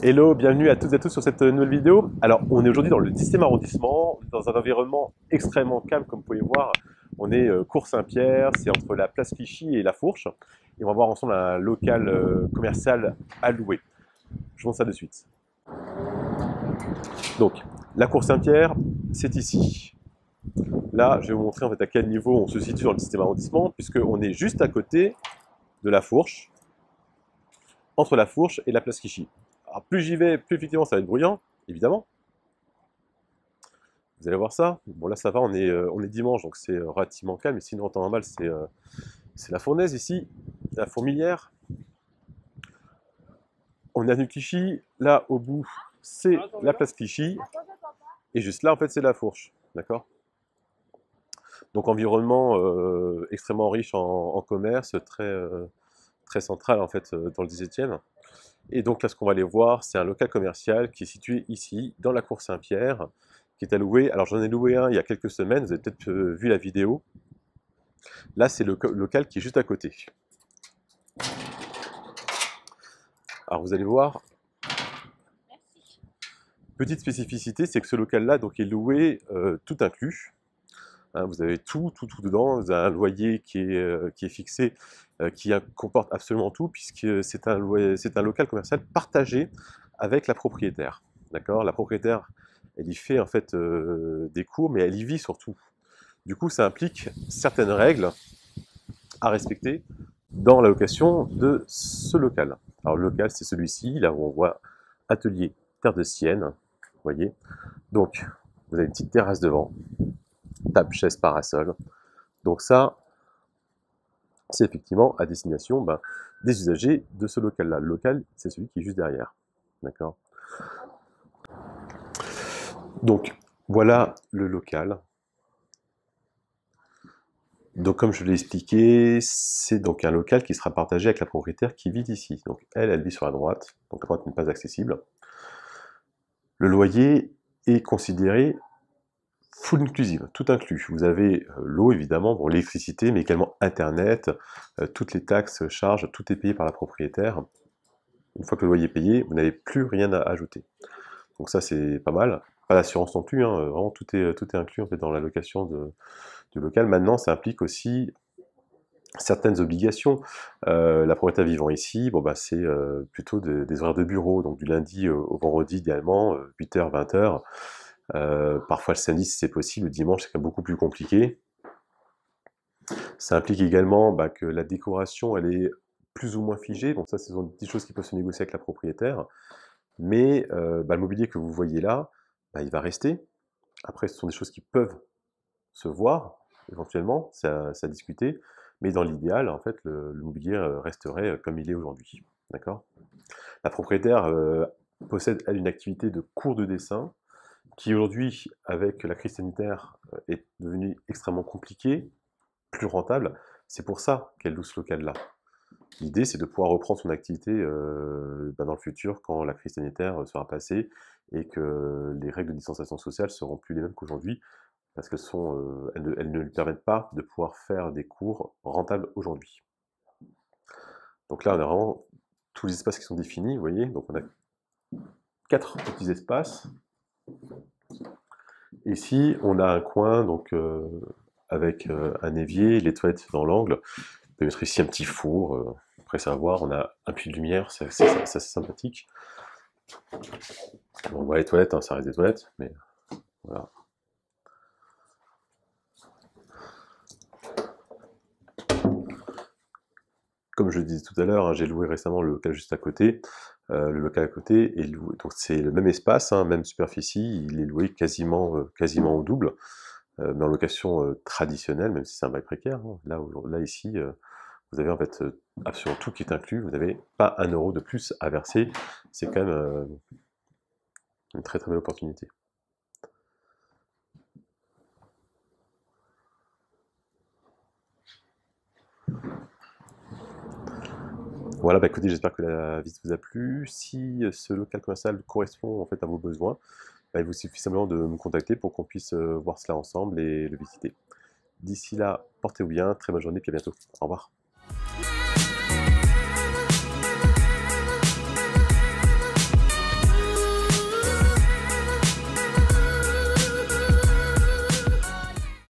Hello, bienvenue à toutes et à tous sur cette nouvelle vidéo. Alors, on est aujourd'hui dans le 10e arrondissement, dans un environnement extrêmement calme, comme vous pouvez voir. On est cours Saint-Pierre, c'est entre la place Clichy et la Fourche. Et on va voir ensemble un local commercial à louer. Je vous montre ça de suite. Donc, la cour Saint-Pierre, c'est ici. Là, je vais vous montrer en fait à quel niveau on se situe dans le 10e arrondissement, puisqu'on est juste à côté de la Fourche, entre la Fourche et la place Clichy. Alors, plus j'y vais, plus effectivement ça va être bruyant, évidemment. Vous allez voir ça. Bon, là, ça va, on est dimanche, donc c'est relativement calme. Et sinon, en temps normal, c'est la fournaise ici, la fourmilière. On est avenue Clichy. Là, au bout, c'est la place Clichy. Et juste là, en fait, c'est la Fourche. D'accord? Donc, environnement extrêmement riche en commerce, très central, en fait, dans le 17e. Et donc, là, ce qu'on va aller voir, c'est un local commercial qui est situé ici, dans la cour Saint-Pierre, qui est à louer. Alors, j'en ai loué un il y a quelques semaines, vous avez peut-être vu la vidéo. Là, c'est le local qui est juste à côté. Alors, vous allez voir, petite spécificité, c'est que ce local-là donc, est loué tout inclus. Hein, vous avez tout dedans. Vous avez un loyer qui est fixé, qui comporte absolument tout, puisque c'est un local commercial partagé avec la propriétaire. D'accord? La propriétaire, elle y fait en fait des cours, mais elle y vit surtout. Du coup, ça implique certaines règles à respecter dans la location de ce local. Alors le local, c'est celui-ci, là où on voit atelier terre de Sienne, vous voyez. Donc, vous avez une petite terrasse devant, table, chaise, parasol. Donc ça, c'est effectivement à destination des usagers de ce local-là. Le local, c'est celui qui est juste derrière. D'accord? Donc, voilà le local. Donc, comme je l'ai expliqué, c'est donc un local qui sera partagé avec la propriétaire qui vit ici. Donc, elle vit sur la droite, donc la droite n'est pas accessible. Le loyer est considéré full inclusive, tout inclus. Vous avez l'eau, évidemment, bon, l'électricité, mais également Internet, toutes les taxes, charges, tout est payé par la propriétaire. Une fois que le loyer est payé, vous n'avez plus rien à ajouter. Donc ça, c'est pas mal. Pas d'assurance non plus, hein, vraiment tout est inclus en fait, dans la location du local. Maintenant, ça implique aussi certaines obligations. La propriétaire vivant ici, bon, c'est plutôt des horaires de bureau, donc du lundi au vendredi idéalement, 8h, 20h. Parfois le samedi si c'est possible, le dimanche c'est quand même beaucoup plus compliqué. Ça implique également que la décoration elle est plus ou moins figée, donc ça ce sont des choses qui peuvent se négocier avec la propriétaire. Mais le mobilier que vous voyez là, il va rester. Après ce sont des choses qui peuvent se voir éventuellement, c'est à discuter, mais dans l'idéal, en fait, le mobilier resterait comme il est aujourd'hui. D'accord? La propriétaire possède, elle, une activité de cours de dessin, qui aujourd'hui, avec la crise sanitaire, est devenue extrêmement compliquée, plus rentable. C'est pour ça qu'elle loue ce local-là. L'idée, c'est de pouvoir reprendre son activité dans le futur, quand la crise sanitaire sera passée, et que les règles de distanciation sociale seront plus les mêmes qu'aujourd'hui, parce elles ne lui permettent pas de pouvoir faire des cours rentables aujourd'hui. Donc là, on a vraiment tous les espaces qui sont définis, vous voyez. Donc on a 4 petits espaces. Ici, on a un coin donc, avec un évier, les toilettes dans l'angle. On peut mettre ici un petit four. Après, ça va voir, on a un puits de lumière, c'est assez sympathique. Bon, on voit les toilettes, hein, ça reste des toilettes, mais voilà. Comme je le disais tout à l'heure, hein, j'ai loué récemment le local juste à côté. Le local à côté est loué, donc c'est le même espace, hein, même superficie, il est loué quasiment au double, mais en location traditionnelle, même si c'est un bail précaire. Hein. Là ici, vous avez en fait absolument tout qui est inclus, vous n'avez pas un euro de plus à verser. C'est quand même une très très belle opportunité. Voilà, écoutez, j'espère que la visite vous a plu. Si ce local commercial correspond en fait à vos besoins, il vous suffit simplement de me contacter pour qu'on puisse voir cela ensemble et le visiter. D'ici là, portez-vous bien, très bonne journée, puis à bientôt. Au revoir.